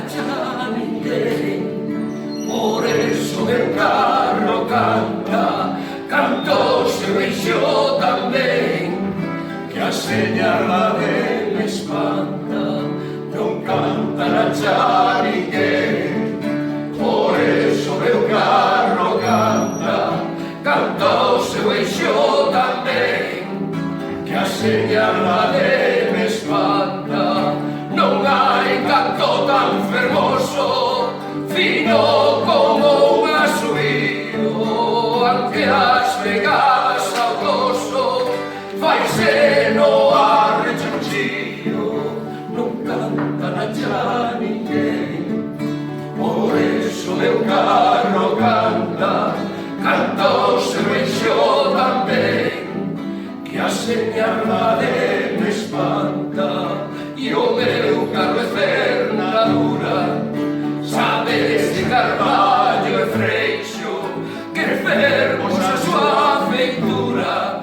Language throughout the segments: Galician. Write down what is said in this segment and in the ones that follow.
già ninguém. Por eso meu carro canta, canto se veixo tamén, que a señala dele espanta, non cantará xa ninguén. Por eso meu carro canta, canto se veixo tamén, que a señala dele espanta. Non hai canto tan fermoso, fino como un asuío, aunque as vegas ao toso faise no arrechonchío, non cantará xa ninguén. Por eso meu carro canta, canto se veixo tamén, que a señala dele espanta. E o meu carro é fernadura, sabes de carballo e freixo, que fermos a súa feitura,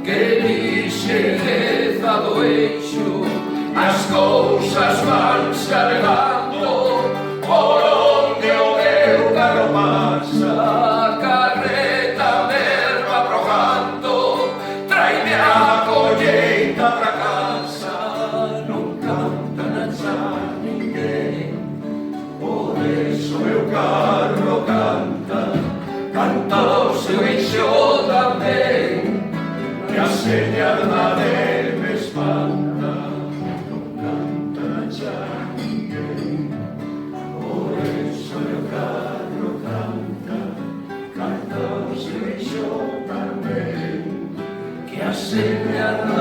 que lixereza do eixo, as cousas vanse arregando, por onde o meu carro pasa, a carreta merva pro canto, traime a colleita pra casa. Non canta xa ninguén, por eso meu carro canta, canta o seu eixo tamén, que a señala dele espanta. Non canta xa ninguén, por eso meu carro canta, canta o seu eixo tamén, que a señala